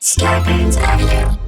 Starburns Audio.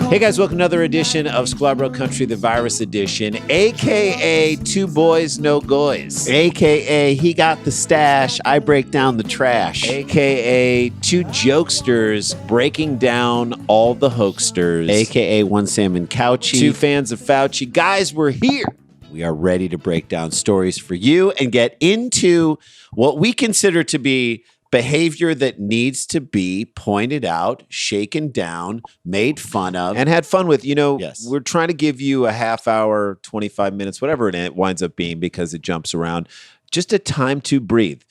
Hey guys, welcome to another edition of Sklar Country, the Virus Edition, a.k.a. Two Boys, No Goys, a.k.a. he got the stash, I break down the trash, a.k.a. Two Jokesters breaking down all the hoaxsters, a.k.a. One Salmon Couchy, two fans of Fauci. Guys, we're here. We are ready to break down stories for you and get into what we consider to be behavior that needs to be pointed out, shaken down, made fun of, and had fun with. Yes. We're trying to give you a half hour, 25 minutes, whatever it winds up being because it jumps around. Just a time to breathe,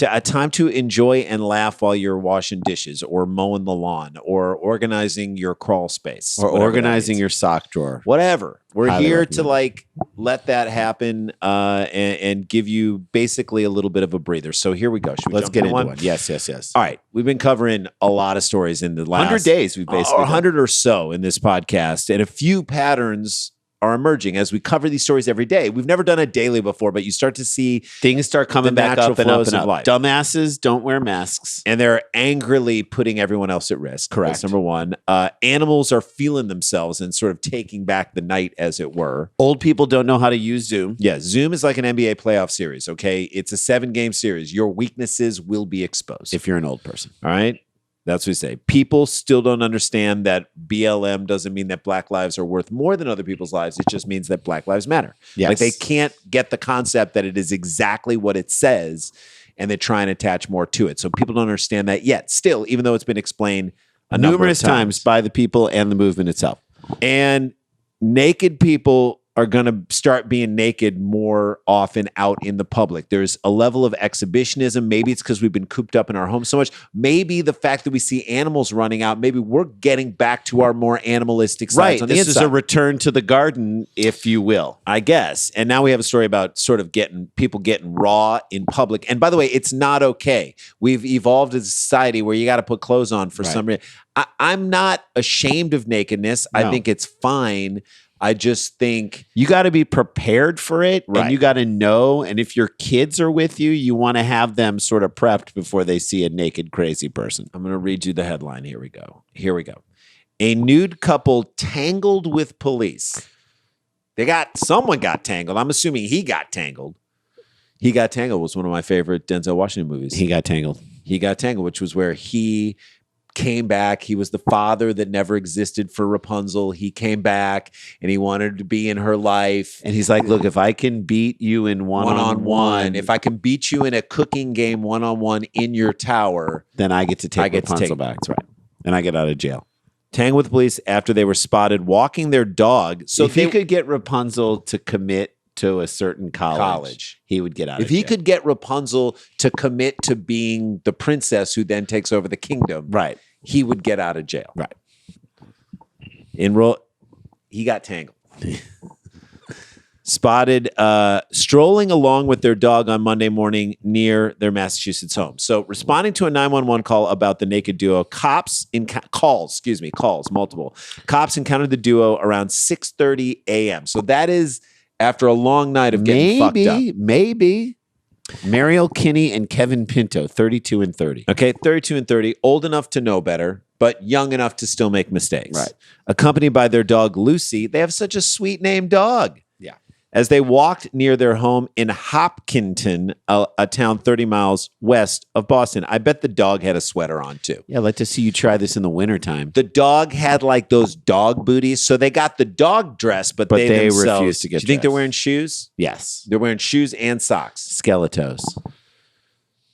a time to enjoy and laugh while you're washing dishes or mowing the lawn or organizing your crawl space. or organizing your sock drawer. Whatever. We're Highly here recommend. to let that happen and give you basically a little bit of a breather. So here we go. Should we Let's jump get into into one? one. Yes. All right. We've been covering a lot of stories in the last 100 days we've basically 100 or so in this podcast, and a few patterns are emerging as we cover these stories every day. We've never done a daily before, but you start to see Things start coming the back natural up and up flows and of up. life. Dumbasses don't wear masks. And they're angrily putting everyone else at risk. Correct. That's number one. Animals are feeling themselves and sort of taking back the night, as it were. Old people don't know how to use Zoom. Yeah, Zoom is like an NBA playoff series, okay? It's a 7-game series. Your weaknesses will be exposed. If you're an old person. All right? That's what we say. People still don't understand that BLM doesn't mean that Black lives are worth more than other people's lives. It just means that Black lives matter. Yes. Like they can't get the concept that it is exactly what it says, and they try and attach more to it. So people don't understand that yet. Still, even though it's been explained Numerous times by the people and the movement itself. And naked people are going to start being naked more often out in the public. There's a level of exhibitionism. Maybe it's because we've been cooped up in our homes so much. Maybe the fact that we see animals running out, maybe we're getting back to our more animalistic sides Right. on the This is inside. a return to the garden, if you will. I guess. And now we have a story about sort of people getting raw in public. And by the way, it's not okay. We've evolved as a society where you got to put clothes on for some reason. I'm not ashamed of nakedness. No. I think it's fine. I just think You got to be prepared for it, Right. and you got to know. And if your kids are with you, you want to have them sort of prepped before they see a naked, crazy person. I'm going to read you the headline. Here we go. A nude couple tangled with police. Someone got tangled. I'm assuming he got tangled. He Got Tangled was one of my favorite Denzel Washington movies. He got tangled. He Got Tangled, which was where he came back. He was the father that never existed for Rapunzel. He came back and he wanted to be in her life. And he's like, look, if I can beat you in one-on-one, If I can beat you in a cooking game one-on-one in your tower, then I get to take Rapunzel back. That's right. And I get out of jail. Tangled with police after they were spotted walking their dog. So if he could get Rapunzel to commit to a certain college, he would get out of if he jail. could get Rapunzel to commit to being the princess who then takes over the kingdom, Right. he would get out of jail. Right. He got tangled. Spotted strolling along with their dog on Monday morning near their Massachusetts home. So responding to a 911 call about the naked duo, calls, multiple. Cops encountered the duo around 6:30 a.m. So that is after a long night of getting fucked up. Maybe. Mariel Kinney and Kevin Pinto, 32 and 30. Okay, 32 and 30, old enough to know better, but young enough to still make mistakes. Right. Accompanied by their dog, Lucy. They have such a sweet named dog. Yeah. As they walked near their home in Hopkinton, a town 30 miles west of Boston. I bet the dog had a sweater on too. Yeah, I'd like to see you try this in the wintertime. The dog had like those dog booties. So they got the dog dress, but they themselves, refused to get do you think they're dressed. wearing shoes? Yes. They're wearing shoes and socks. Skeletos.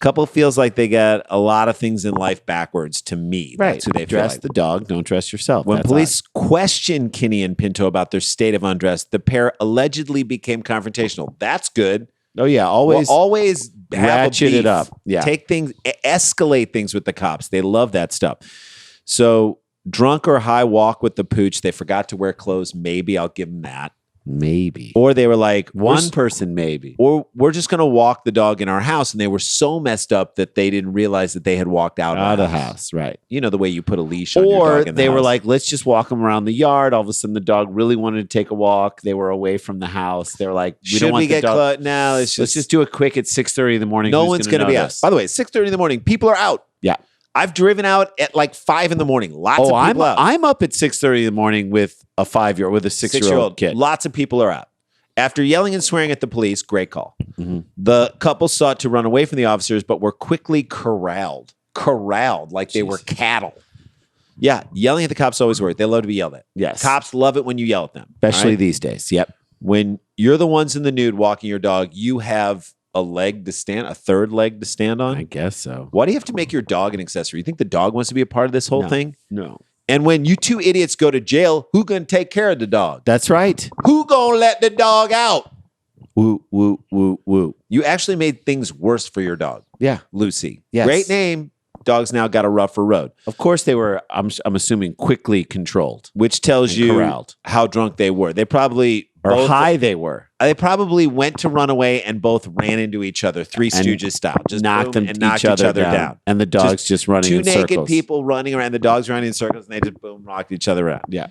Couple feels like they got a lot of things in life backwards to me. Right. That's who they feel dress like. the dog, don't dress yourself. When That's police questioned Kinney and Pinto about their state of undress, the pair allegedly became confrontational. That's good. odd. Oh, yeah. Always. Always have ratchet a beef. it up. Yeah. Take things, escalate things with the cops. They love that stuff. So drunk or high walk with the pooch. They forgot to wear clothes. Maybe I'll give them that. Maybe. Or they were like, One person, maybe. or we're just going to walk the dog in our house. And they were so messed up that they didn't realize that they had walked out Out of of the house, right. You know, the way you put a leash on your Or dog in the they were house. like, let's just walk them around the yard. All of a sudden, the dog really wanted to take a walk. They were away from the house. They were like, we should don't want we the get dog. caught now? Let's just do it quick at 6:30 in the morning. no Who's one's going to be out. notice? By the way, 6:30 in the morning, people are out. Yeah. I've driven out at like 5 in the morning. Lots of people out. I'm up at 6:30 in the morning with a 5-year-old, with a 6-year-old kid. Lots of people are out. After yelling and swearing at the police, great call. Mm-hmm. The couple sought to run away from the officers, but were quickly corralled like they were cattle. Yeah, yelling at the cops always works. They love to be yelled at. Yes. Cops love it when you yell at them. Especially all right? these days. Yep. When you're the ones in the nude walking your dog, you have a third leg to stand on. I guess so. Why do you have to make your dog an accessory? You think the dog wants to be a part of this whole thing? No. And when you two idiots go to jail, who gonna take care of the dog? That's right. Who gonna let the dog out? Woo, woo, woo, woo. You actually made things worse for your dog, Yeah. Lucy. Yes. Great name. Dog's now got a rougher road, Of course, they were, I'm assuming, quickly controlled. which tells And you corralled. how drunk they were. They probably Or high they were. They probably went to run away and both ran into each other, Three And Stooges style. Just knocked boom, them and knocked each other down. And the dog's just running Two in naked circles. people running around. The dog's running in circles, and they just boom knocked each other out. Yeah.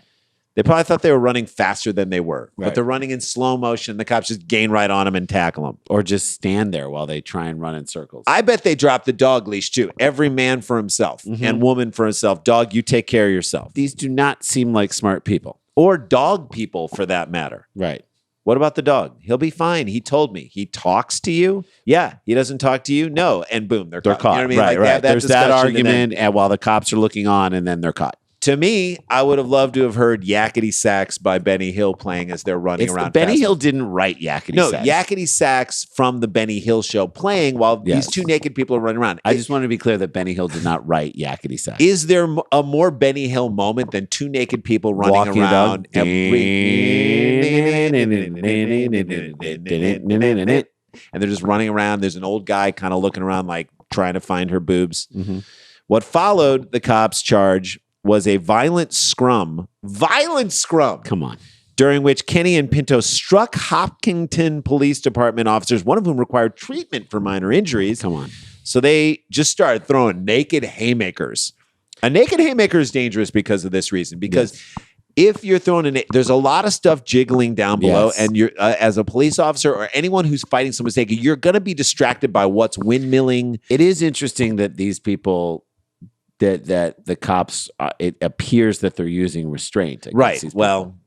They probably thought they were running faster than they were, but Right. they're running in slow motion. The cops just gain right on them and tackle them. Or just stand there while they try and run in circles. I bet they dropped the dog leash too. Every man for himself and woman for himself. Dog, you take care of yourself. These do not seem like smart people. Or dog people for that matter. Right. What about the dog? He'll be fine. He told me. He talks to you? Yeah. He doesn't talk to you? No. And boom, they're caught. They're caught. You know what I mean? Right, Like right. There's that discussion, and then- argument and while the cops are looking on, and then they're caught. To me, I would have loved to have heard Yakety Sax by Benny Hill playing as they're running around. Benny fast. Hill didn't write Yakety No, Sax. Yakety Sax from the Benny Hill show playing while Yes. these two naked people are running around. I just want to be clear that Benny Hill did not write Yakety Sax. Is there a more Benny Hill moment than two naked people running Walking a around? dog. And they're just running around. There's an old guy kind of looking around like trying to find her boobs. Mm-hmm. What followed the cops' charge was a violent scrum, Come on. during which Kenny and Pinto struck Hopkinton Police Department officers, one of whom required treatment for minor injuries. Come on. So they just started throwing naked haymakers. A naked haymaker is dangerous because of this reason. Because if you're throwing there's a lot of stuff jiggling down below, Yes. and you're as a police officer or anyone who's fighting someone's naked, you're going to be distracted by what's windmilling. It is interesting that these people, that the cops, it appears that they're using restraint. against Right. these people. Well,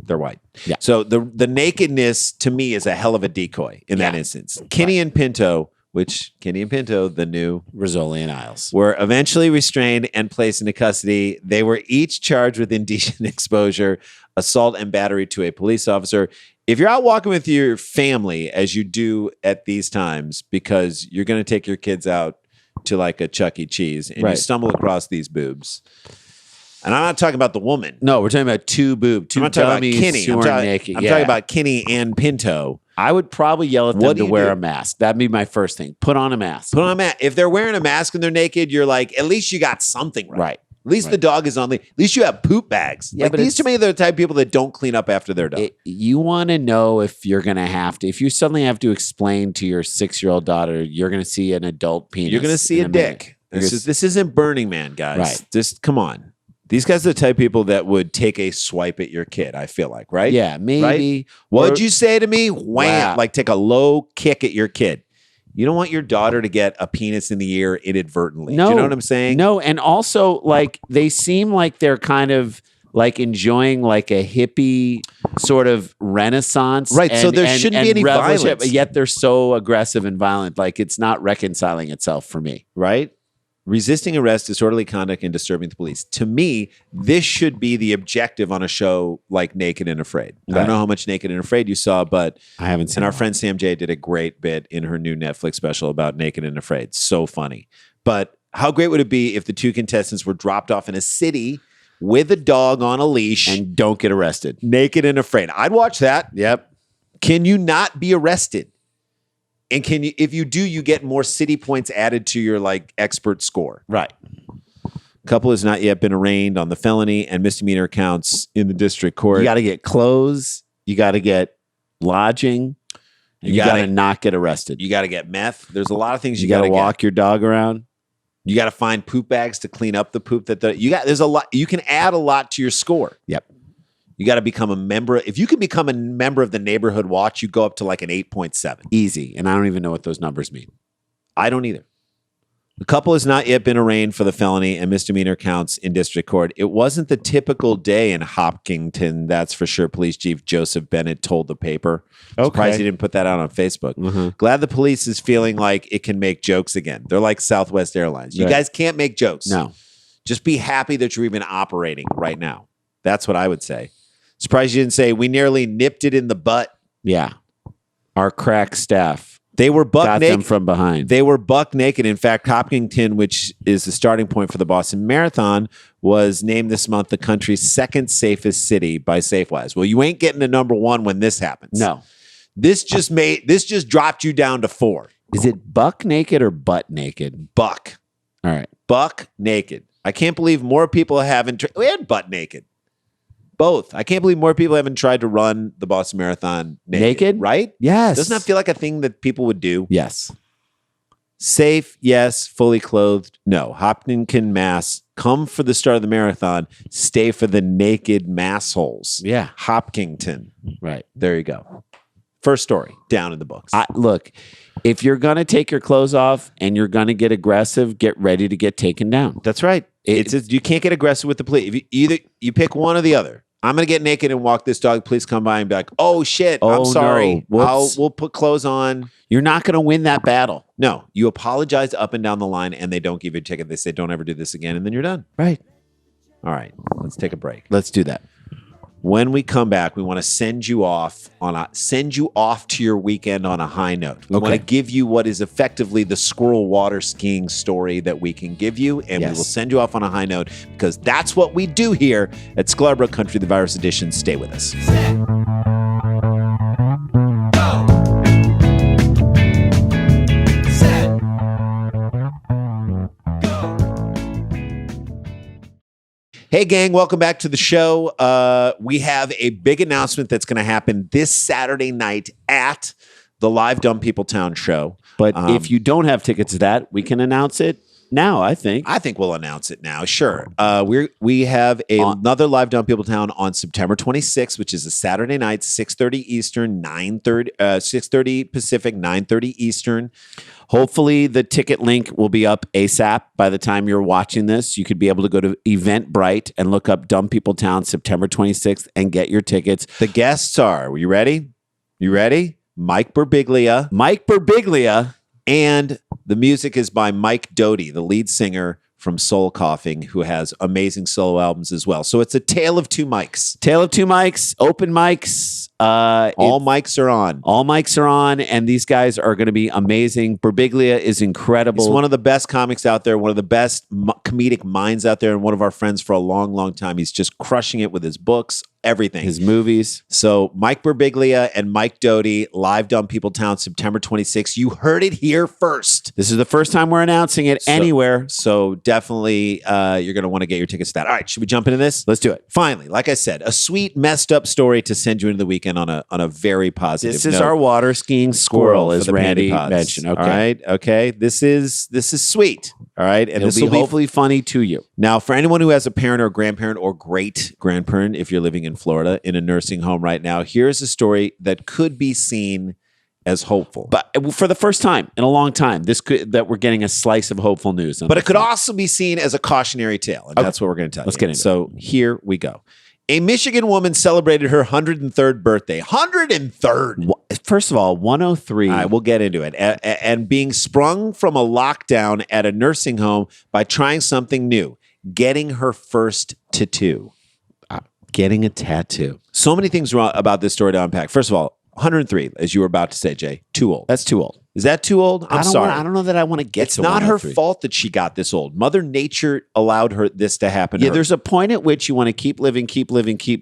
they're white. Yeah. So the nakedness to me is a hell of a decoy in that Yeah. instance. Kenny and Pinto, the new, Rizzoli and Isles. were eventually restrained and placed into custody. They were each charged with indecent exposure, assault, and battery to a police officer. If you're out walking with your family, as you do at these times, because you're going to take your kids out to like a Chuck E. Cheese, and you Right. stumble across these boobs. And I'm not talking about the woman. No, we're talking about two I'm not talking about dummies Kenny. who I'm, are talking, naked. I'm Yeah. talking about Kenny and Pinto. I would probably yell at them What do to you wear do? a mask. That'd be my first thing. Put on a mask. Put on a mask. If they're wearing a mask and they're naked, you're like, at least you got something right. Right. At least the dog is on the. At least you have poop bags. Yeah, Like but these it's- to me are the type of people that don't clean up after their dog. You want to know if you're going to have to, if you suddenly have to explain to your 6-year-old daughter, you're going to see an adult penis. You're going to see in a minute. dick. You're gonna This isn't Burning Man, guys. Right. Just come on. These guys are the type of people that would take a swipe at your kid. I feel like, right? Yeah, maybe. What'd Or- you say to me? Wham! Wow. Like take a low kick at your kid. You don't want your daughter to get a penis in the ear inadvertently. No. Do you know what I'm saying? No, and also like they seem like they're kind of like enjoying like a hippie sort of renaissance. Right, so there shouldn't be any revelation, violence. but yet they're so aggressive and violent. Like it's not reconciling itself for me. Right? Resisting arrest, disorderly conduct, and disturbing the police. To me, this should be the objective on a show like Naked and Afraid. I Right. don't know how much Naked and Afraid you saw, but I haven't seen and our that. friend Sam J did a great bit in her new Netflix special about Naked and Afraid. So funny. But how great would it be if the two contestants were dropped off in a city with a dog on a leash, and don't get arrested. naked and afraid? I'd watch that. Yep. Can you not be arrested? And can you, if you do, you get more city points added to your like expert score. Right. Couple has not yet been arraigned on the felony and misdemeanor counts in the district court. You got to get clothes You got to get lodging. And you got to not get arrested. You got to get meth. There's a lot of things you got to walk your dog around. You got to find poop bags to clean up the poop there's a lot. You can add a lot to your score. Yep. You got to become a member. If you can become a member of the neighborhood watch, you go up to like an 8.7. Easy. And I don't even know what those numbers mean. I don't either. The couple has not yet been arraigned for the felony and misdemeanor counts in district court. It wasn't the typical day in Hopkinton, that's for sure. Police Chief Joseph Bennett told the paper. Surprised he didn't put that out on Facebook. Mm-hmm. Glad the police is feeling like it can make jokes again. They're like Southwest Airlines. You guys can't make jokes. No. Just be happy that you're even operating right now. That's what I would say. Surprised you didn't say, we nearly nipped it in the butt. Yeah. Our crack staff. They were buck naked them from behind. They were buck naked. In fact, Hopkinton, which is the starting point for the Boston Marathon, was named this month the country's second safest city by SafeWise. Well, you ain't getting to number 1 when this happens. No. This just dropped you down to 4. Is it buck naked or butt naked? Buck. All right. Buck naked. I can't believe more people haven't. We had butt naked. Both. I can't believe more people haven't tried to run the Boston Marathon naked. Right? Yes. Doesn't that feel like a thing that people would do? Yes. Safe, yes. Fully clothed, no. Hopkinton, Mass. Come for the start of the marathon. Stay for the naked mass holes. Yeah. Hopkinton. Right. There you go. First story down in the books. Look, if you're going to take your clothes off and you're going to get aggressive, get ready to get taken down. That's right. You can't get aggressive with the police. If you pick one or the other. I'm going to get naked and walk this dog. Please come by and be like, oh, shit, I'm sorry. No. We'll put clothes on. You're not going to win that battle. No, you apologize up and down the line and they don't give you a ticket. They say, don't ever do this again. And then you're done. Right. All right. Let's take a break. Let's do that. When we come back, we want to send you off to your weekend on a high note. We want to give you what is effectively the squirrel water skiing story that we can give you, and we will send you off on a high note because that's what we do here at Sklar Country, the Virus Edition. Stay with us. Hey, gang, welcome back to the show. We have a big announcement that's going to happen this Saturday night at the live Dumb People Town show. But if you don't have tickets to that, we can announce it now, I think. I think we'll announce it now, sure. We have another live Dumb People Town on September 26th, which is a Saturday night, 6:30 Eastern, 6:30 Pacific, 9:30 Eastern. Hopefully the ticket link will be up ASAP by the time you're watching this. You could be able to go to Eventbrite and look up Dumb People Town September 26th and get your tickets. The guests are, you ready? You ready? Mike Birbiglia. And the music is by Mike Doty, the lead singer from Soul Coughing, who has amazing solo albums as well. So it's a tale of two mics. Open mics. All mics are on. All mics are on, and these guys are going to be amazing. Birbiglia is incredible. He's one of the best comics out there, one of the best comedic minds out there, and one of our friends for a long, long time. He's just crushing it with his books, everything. His movies. So Mike Birbiglia and Mike Doty, live Dumb People Town, September 26th. You heard it here first. This is the first time we're announcing it anywhere. So definitely you're going to want to get your tickets to that. All right, should we jump into this? Let's do it. Finally, like I said, a sweet, messed up story to send you into the weekend on a very positive This is note. our water skiing squirrel, as for the Randy Pandy Pods. mentioned. Okay. All right. Okay. This is sweet. All right. And It'll this be will be hopefully funny to you. Now, for anyone who has a parent or grandparent or great grandparent, if you're living in Florida in a nursing home right now, here's a story that could be seen as hopeful. But for the first time in a long time, that we're getting a slice of hopeful news. But it could also be seen as a cautionary tale. And that's what we're going to tell you. Let's get into it. So here we go. A Michigan woman celebrated her 103rd birthday. 103rd. First of all, 103. All right, we'll get into it. And being sprung from a lockdown at a nursing home by trying something new, getting her first tattoo. Getting a tattoo. So many things wrong about this story to unpack. First of all, 103, as you were about to say, Jay, too old. That's too old. Is that too old? I'm sorry. I don't know that I want to get It's to not her 103. fault that she got this old. Mother Nature allowed her this to happen. Yeah, to her. there's a point at which you want to keep living, and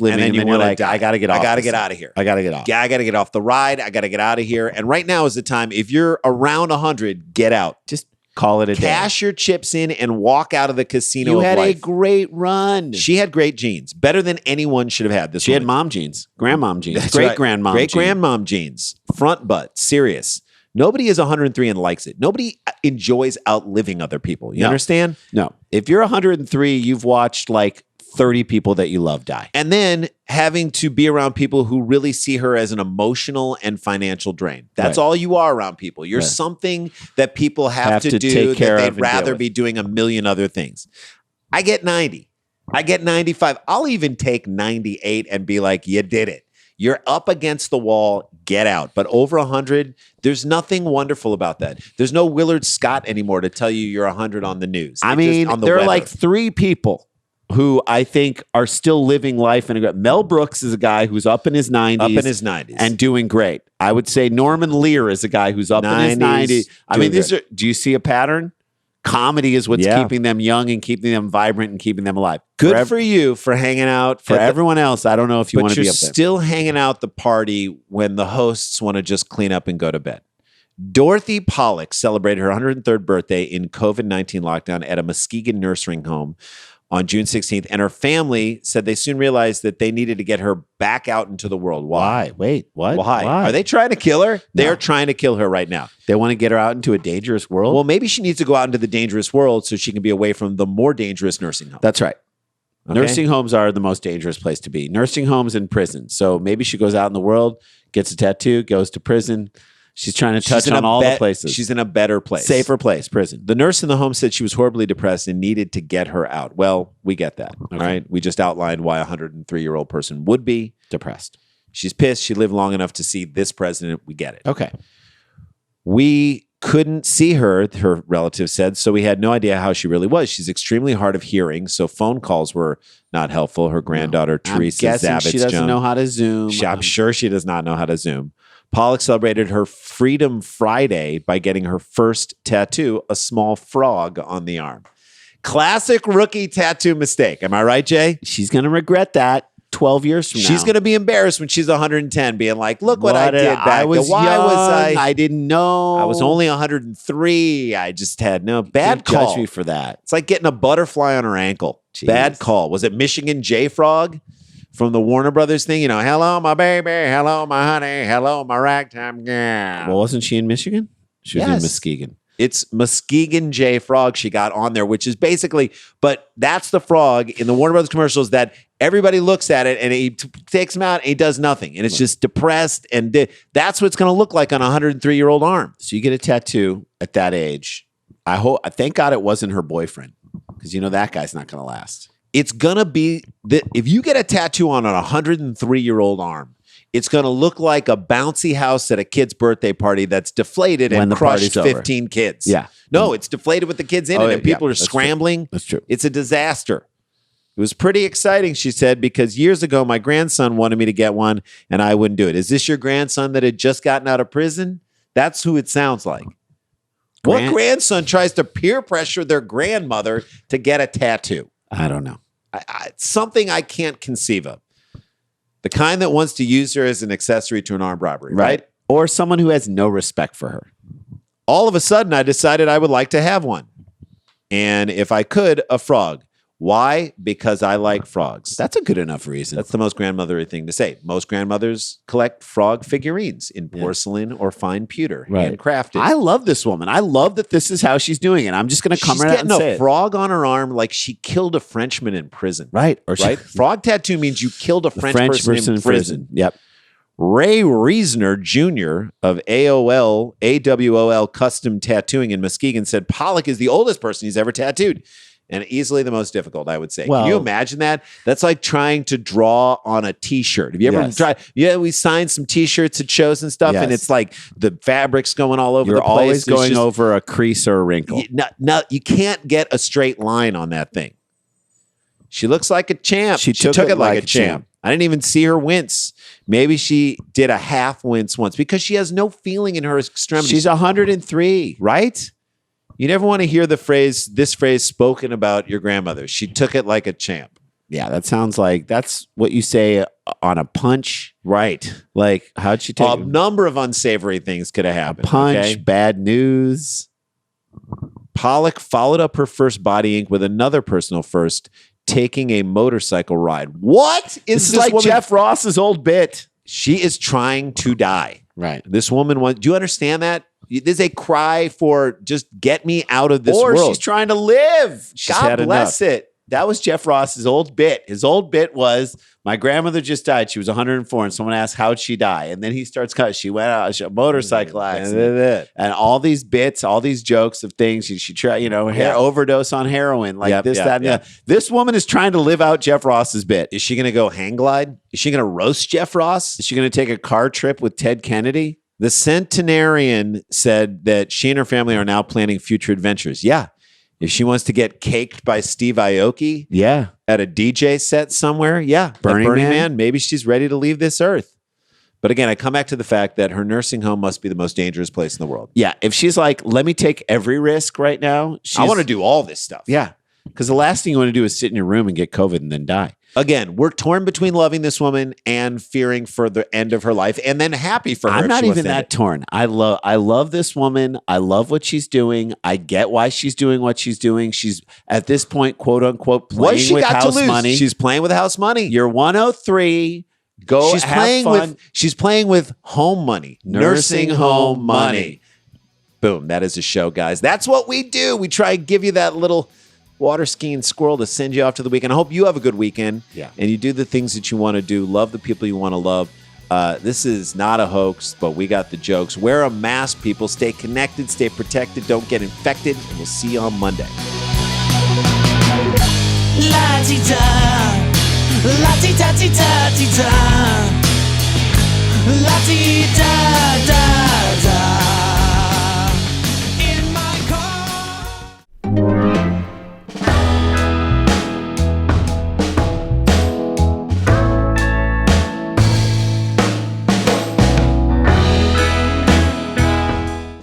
then you're wanna like, die. I got to get off. I got to get out of here. I got to get off. Yeah, I got to get off the ride. I got to get out of here. And right now is the time. If you're around 100, get out. Just Call it a day. Cash your chips in and walk out of the casino You of had life. a great run. She had great genes, better than anyone should have had. This She had woman. mom jeans, grandmom jeans, That's great right. grandmom great jeans. grandmom jeans, front butt, serious. Nobody is 103 and likes it. Nobody enjoys outliving other people. You No. understand? No, if you're 103, you've watched like 30 people that you love die. And then having to be around people who really see her as an emotional and financial drain. That's Right. all you are around people. You're Right. something that people have to do take care that of they'd and deal rather with. be doing a million other things. I get 90. I get 95. I'll even take 98 and be like, you did it. You're up against the wall. Get out. But over 100, there's nothing wonderful about that. There's no Willard Scott anymore to tell you you're 100 on the news. I It's mean, just on the there are weather. like 3 people who I think are still living life. And Mel Brooks is a guy who's up in his 90s. up in his 90s. and doing great. I would say Norman Lear is a guy who's up in his 90s. I mean, doing do you see a pattern? Comedy is what's Yeah. keeping them young and keeping them vibrant and keeping them alive. good for you for hanging out. For at the- everyone else, I don't know if you but want to you're be up there. still hanging out the party when the hosts want to just clean up and go to bed. Dorothy Pollock celebrated her 103rd birthday in COVID-19 lockdown at a Muskegon nursing home on June 16th, and her family said they soon realized that they needed to get her back out into the world. Why? Wait, what? Why? Are they trying to kill her? They're trying to kill her right now. They want to get her out into a dangerous world? Well, maybe she needs to go out into the dangerous world so she can be away from the more dangerous nursing home. That's right. Okay? Nursing homes are the most dangerous place to be. Nursing homes and prisons. So maybe she goes out in the world, gets a tattoo, goes to prison. She's trying to touch on all the places. She's in a better place. Safer place, prison. The nurse in the home said she was horribly depressed and needed to get her out. Well, we get that. All right. We just outlined why a 103-year-old person would be Depressed. She's pissed. She lived long enough to see this president. We get it. Okay. We couldn't see her relative said, so we had no idea how she really was. She's extremely hard of hearing, so phone calls were not helpful. Her granddaughter, Teresa I'm guessing Zavitz she doesn't Jones. know how to Zoom. I'm sure she does not know how to Zoom. Pollock celebrated her Freedom Friday by getting her first tattoo, a small frog on the arm. Classic rookie tattoo mistake. Am I right, Jay? She's going to regret that 12 years from now. She's going to be embarrassed when she's 110, being like, look what I did back I was then. Why young, was I didn't know. I was only 103. I just had no bad Can't call. judge me for that. It's like getting a butterfly on her ankle. Jeez. Bad call. Was it Michigan J Frog from the Warner Brothers thing? You know, hello, my baby. Hello, my honey. Hello, my ragtime girl. Well, wasn't she in Michigan? She was in Yes. Muskegon. It's Muskegon J Frog she got on there, which is basically, but that's the frog in the Warner Brothers commercials that everybody looks at it and he takes him out and he does nothing. And it's just depressed. And that's what it's going to look like on a 103-year-old arm. So you get a tattoo at that age. Thank God it wasn't her boyfriend, because you know that guy's not going to last. It's going to be that if you get a tattoo on an 103-year-old arm, it's going to look like a bouncy house at a kid's birthday party that's deflated When and the crushed party's over. 15 kids. Yeah. No, it's deflated with the kids in Oh, it yeah, and people yeah, are that's scrambling. That's true. It's a disaster. It was pretty exciting, she said, because years ago, my grandson wanted me to get one and I wouldn't do it. Is this your grandson that had just gotten out of prison? That's who it sounds like. What grandson tries to peer pressure their grandmother to get a tattoo? I don't know. It's something I can't conceive of. The kind that wants to use her as an accessory to an armed robbery, right? Or someone who has no respect for her. All of a sudden, I decided I would like to have one. And if I could, a frog. Why? Because I like frogs. That's a good enough reason. That's the most grandmotherly thing to say. Most grandmothers collect frog figurines in porcelain or fine pewter, handcrafted. I love this woman. I love that this is how she's doing it. I'm just going to come She's right out and getting say a it. frog on her arm like she killed a Frenchman in prison. Right. Or Right? Frog tattoo means you killed a the French person in prison. Yep. Ray Reisner Jr. of AWOL Custom Tattooing in Muskegon said Pollock is the oldest person he's ever tattooed. And easily the most difficult, I would say. Well- Can you imagine that? That's like trying to draw on a T-shirt. Have you ever Yes. tried? Yeah, we signed some T-shirts at shows and stuff, and Yes. it's like the fabric's going all over You're the place. always It's going just- over a crease or a wrinkle. you can't get a straight line on that thing. She looks like a champ. She took it like a champ. I didn't even see her wince. Maybe she did a half wince once because she has no feeling in her extremities. She's 103. Right? You never want to hear this phrase spoken about your grandmother. She took it like a champ. Yeah, that sounds like that's what you say on a punch. Right. Like, how'd she take A number of unsavory things could have happened. punch, okay? bad news? Pollock followed up her first body ink with another personal first, taking a motorcycle ride. What is This is like woman? Jeff Ross's old bit. She is trying to die. Right. This woman wants. Do you understand that? There's a cry for just get me out of this Or world. she's trying to live. She's God had bless it. That was Jeff Ross's old bit. His old bit was, my grandmother just died. She was 104. And someone asked, how'd she die? And then he starts cutting. She went out, a motorcycle accident. And all these bits, all these jokes of things. She tried, overdose on heroin, like that. And that. This woman is trying to live out Jeff Ross's bit. Is she going to go hang glide? Is she going to roast Jeff Ross? Is she going to take a car trip with Ted Kennedy? The centenarian said that she and her family are now planning future adventures. Yeah. If she wants to get caked by Steve Aoki at a DJ set somewhere, Burning Man, maybe she's ready to leave this earth. But again, I come back to the fact that her nursing home must be the most dangerous place in the world. Yeah. If she's like, let me take every risk right now. I want to do all this stuff. Yeah. Because the last thing you want to do is sit in your room and get COVID and then die. Again, we're torn between loving this woman and fearing for the end of her life, and then happy for her. I'm not even that torn. I love this woman. I love what she's doing. I get why she's doing what she's doing. She's at this point, quote unquote, playing with house money. She's playing with house money. You're 103. Go. She's playing with. She's playing with home money, nursing home money. Boom! That is a show, guys. That's what we do. We try and give you that little water skiing squirrel to send you off to the weekend. I hope you have a good weekend. Yeah. And you do the things that you want to do. Love the people you want to love. This is not a hoax, but we got the jokes. Wear a mask, people. Stay connected. Stay protected. Don't get infected. And we'll see you on Monday. La-ti-da, la-ti-da-ti-da-ti-da, la-ti-da-da-da. In my car.